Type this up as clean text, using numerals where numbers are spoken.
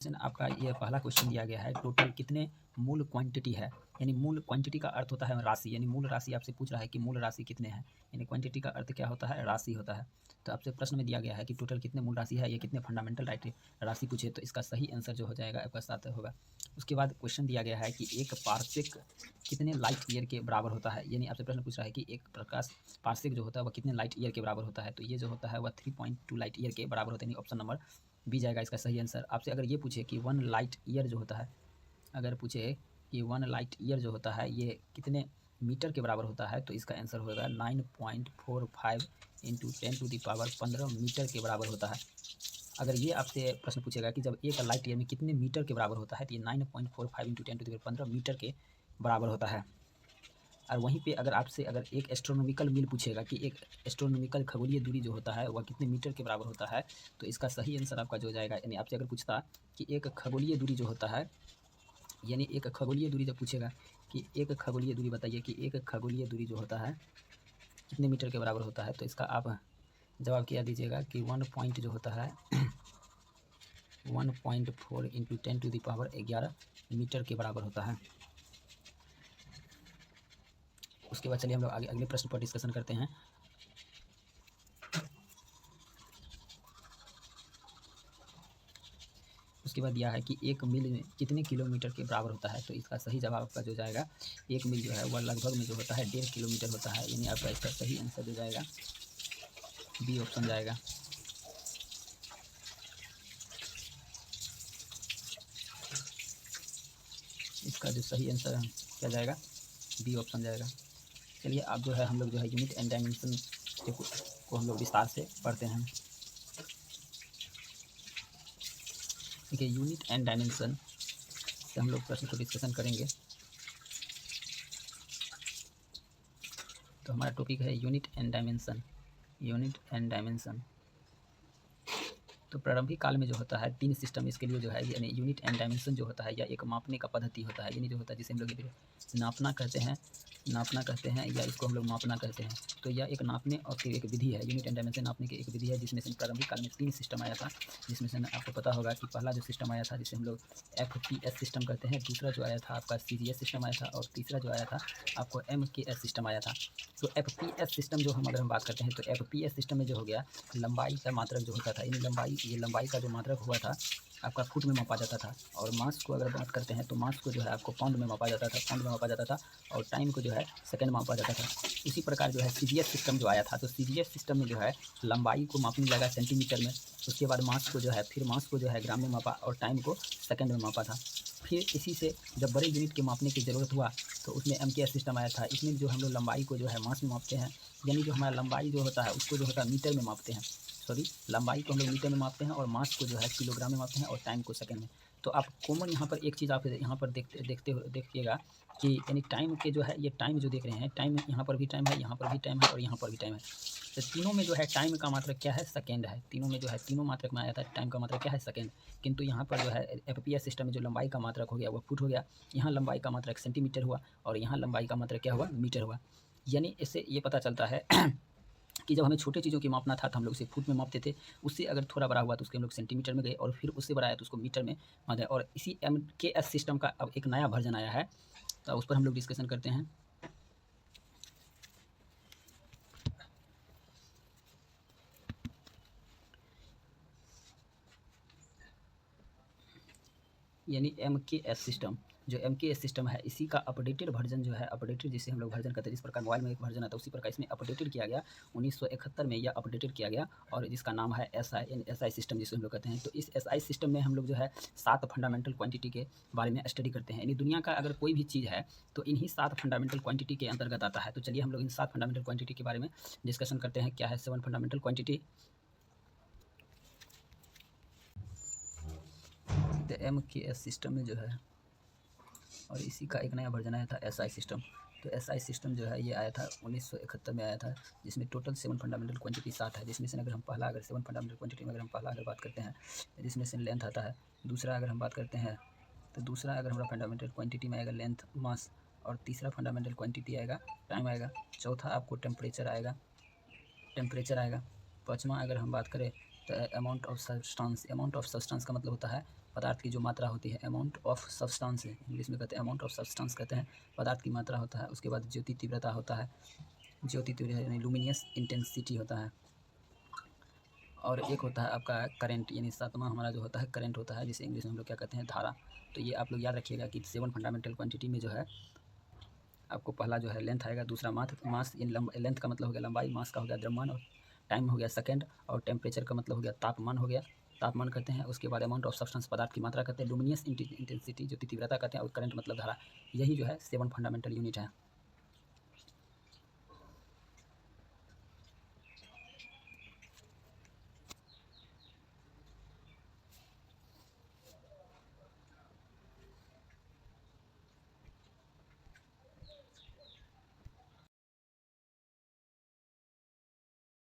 आपका ये पहला क्वेश्चन दिया गया है, टोटल कितने मूल क्वांटिटी है। यानी मूल क्वांटिटी का अर्थ होता है राशि, यानी मूल राशि आपसे पूछ रहा है कि मूल राशि कितने हैं। यानी क्वांटिटी का अर्थ क्या होता है, राशि होता है। तो आपसे प्रश्न में दिया गया है कि टोटल कितने मूल राशि है, ये कितने फंडामेंटल राशि पूछे, तो इसका सही आंसर जो हो जाएगा आपका 7 होगा। उसके बाद क्वेश्चन दिया गया है कि एक पार्सेक कितने लाइट ईयर के बराबर होता है। यानी आपसे प्रश्न पूछ रहा है कि एक प्रकाश पार्सेक जो होता है वह कितने लाइट ईयर के बराबर होता है। तो ये जो होता है वह 3.2 लाइट ईयर के बराबर होता है। ऑप्शन नंबर बी जाएगा इसका सही आंसर। आपसे अगर ये पूछे कि 1 लाइट ईयर जो होता है, अगर पूछे कि 1 लाइट ईयर जो होता है ये कितने मीटर के बराबर होता है, तो इसका आंसर होगा 9.45 इंटू 10⁻15 मीटर के बराबर होता है। अगर ये आपसे प्रश्न पूछेगा कि जब एक लाइट ईयर में कितने मीटर के बराबर होता है, तो ये 9.45 इंटू 10⁻15 मीटर के बराबर होता है। और वहीं पे अगर आपसे अगर एक एस्ट्रोनॉमिकल मील पूछेगा कि एक एस्ट्रोनॉमिकल खगोलीय दूरी जो होता है वह कितने मीटर के बराबर होता है, तो इसका सही आंसर आपका जो हो जाएगा, यानी आपसे अगर पूछता कि एक खगोलीय दूरी जो होता है, यानी एक खगोलीय दूरी जब पूछेगा कि एक खगोलीय दूरी बताइए कि एक खगोलीय दूरी जो होता है कितने मीटर के बराबर होता है, तो इसका आप जवाब क्या दीजिएगा कि 1 पॉइंट जो होता है 1.4 इंटू 10⁻11 मीटर के बराबर होता है। उसके बाद चलिए हम लोग आगे अगले प्रश्न पर डिस्कशन करते हैं। उसके बाद दिया है कि एक मील में कितने किलोमीटर के बराबर होता है, तो इसका सही जवाब आपका जो जाएगा, एक मील जो है वह लगभग में जो होता है 1.5 किलोमीटर होता है। यानी आपका इसका सही आंसर जो जाएगा बी ऑप्शन जाएगा। इसका जो सही आंसर है क्या जाएगा, बी ऑप्शन जाएगा। चलिए आप जो है हम लोग जो है यूनिट एंड डायमेंशन को हम लोग विस्तार से पढ़ते हैं। ठीक है, यूनिट एंड डायमेंशन से हम लोग प्रश्न को डिस्कशन करेंगे। तो हमारा टॉपिक है unit and dimension. Unit and dimension तो प्रारंभिक काल में जो होता है 3 सिस्टम इसके लिए जो है, यानी यूनिट एंड डायमेंशन जो होता है या एक मापने का पद्धति होता है, यानी जो होता है जिसे हम लोग नापना कहते हैं या इसको हम लोग मापना कहते हैं। तो यह एक नापने और फिर एक विधि है, यूनिट एंड डायमेंशन नापने की एक विधि है, जिसमें से प्रारंभिक काल में 3 सिस्टम आया था। जिसमें से आपको पता होगा कि पहला जो सिस्टम आया था जिसे हम लोग FPS सिस्टम कहते हैं, दूसरा जो आया था आपका CGS सिस्टम आया था, और तीसरा जो आया था आपको MKS सिस्टम आया था। तो FPS सिस्टम जो अगर हम बात करते हैं, तो FPS सिस्टम में जो हो गया लंबाई का मात्रक जो होता था, यानी लंबाई का जो मात्रक हुआ था आपका फुट में मापा जाता था। और मास को अगर बात करते हैं तो मास को जो है आपको पाउंड में मापा जाता था, और टाइम को जो है सेकंड में मापा जाता था। इसी प्रकार जो है CGS सिस्टम जो आया था, तो CGS सिस्टम में जो है लंबाई को मापने लगा सेंटीमीटर में, उसके बाद मास को जो है ग्राम में मापा, और टाइम को सेकंड में मापा था। फिर इसी से जब बड़े यूनिट के मापने की ज़रूरत हुआ तो उसमें MKS सिस्टम आया था। इसमें जो हम लोग लंबाई को जो है मास में मापते हैं, यानी जो हमारा लंबाई जो होता है उसको जो होता है मीटर में मापते हैं। लंबाई को हम लोग मीटर में मापते हैं और मास को जो है किलोग्राम में मापते हैं, और टाइम को सेकंड में। तो आप कॉमन यहाँ पर एक चीज़ आप यहाँ पर देखिएगा कि यानी टाइम के जो है, ये टाइम जो देख रहे हैं, टाइम यहाँ पर भी टाइम है, यहाँ पर भी टाइम है, और यहाँ पर भी टाइम है। तो तीनों में जो है टाइम का मात्रक क्या है, सेकंड है। तीनों में जो है तीनों मात्रक में आया था टाइम का मात्रक क्या है, सेकंड। किंतु यहाँ पर जो है FPS सिस्टम में जो लंबाई का मात्रक हो गया वो फुट हो गया, यहाँ लंबाई का मात्रक सेंटीमीटर हुआ, और यहाँ लंबाई का मात्रक क्या हुआ, मीटर हुआ। यानी इससे ये पता चलता है कि जब हमें छोटे चीज़ों की मापना था तो हम लोग उसे फुट में मापते थे, उससे अगर थोड़ा बड़ा हुआ तो उसके हम लोग सेंटीमीटर में गए, और फिर उससे बड़ा आया तो उसको मीटर में मापे। और इसी MKS सिस्टम का अब एक नया वर्जन आया है, तो उस पर हम लोग डिस्कशन करते हैं। यानी MKS सिस्टम, जो MKS सिस्टम है इसी का अपडेटेड वर्जन जो है, अपडेटेड जिसे हम लोग वर्जन कहते हैं, जिस प्रकार मोबाइल में एक वर्जन आता है उसी प्रकार इसमें अपडेटेड किया गया 1971 में, यह अपडेटेड किया गया, और जिसका नाम है SI सिस्टम जिसे हम लोग कहते हैं। तो इस SI सिस्टम में हम लोग जो है 7 फंडामेंटल क्वांटिटी के बारे में स्टडी करते हैं। यानी दुनिया का अगर कोई भी चीज़ है तो इन्हीं 7 फंडामेंटल क्वांटिटी के अंतर्गत आता है। तो चलिए हम लोग इन 7 फंडामेंटल क्वांटिटी के बारे में डिस्कशन करते हैं। क्या है 7 फंडामेंटल क्वांटिटी। तो MKS सिस्टम में जो है, और इसी का एक नया वर्जन आया था SI सिस्टम। तो SI सिस्टम जो है ये आया था 1971 में आया था, जिसमें टोटल 7 फंडामेंटल क्वांटिटी 7 है। जिसमें से अगर हम पहला 7 फंडामेंटल क्वांटिटी में अगर हम पहला बात करते हैं, जिसमें से लेंथ आता है। दूसरा अगर हम बात करते हैं तो दूसरा अगर हमारा फंडामेंटल क्वांटिटी में आएगा लेंथ, मास, और तीसरा फंडामेंटल क्वांटिटी आएगा टाइम आएगा। चौथा आपको टेम्परेचर आएगा। पाँचवा अगर हम बात करें तो अमाउंट ऑफ सब्सटेंस का मतलब होता है पदार्थ की जो मात्रा होती है, अमाउंट ऑफ सब्सटेंस है, इंग्लिश में कहते हैं अमाउंट ऑफ सब्सटेंस कहते हैं, पदार्थ की मात्रा होता है। उसके बाद ज्योति तीव्रता होता है, ज्योति तीव्रता यानी लुमिनियस इंटेंसिटी होता है। और एक होता है आपका करंट, यानी सातवां हमारा जो होता है करंट होता है, जिसे इंग्लिश में हम लोग क्या कहते हैं, धारा। तो ये आप लोग याद रखिएगा कि 7 फंडामेंटल क्वांटिटी में जो है आपको पहला जो है लेंथ आएगा, दूसरा मास, इन लेंथ का मतलब हो गया लंबाई, मास का हो गया द्रव्यमान, और टाइम हो गया सेकंड, और टेम्परेचर का मतलब हो गया तापमान हो गया, तापमान कहते हैं। उसके बाद अमाउंट ऑफ सब्सटेंस पदार्थ की मात्रा कहते हैं, लुमिनियस इंटेंसिटी जो तीव्रता कहते हैं, और करंट मतलब धारा। यही जो है 7 फंडामेंटल यूनिट है।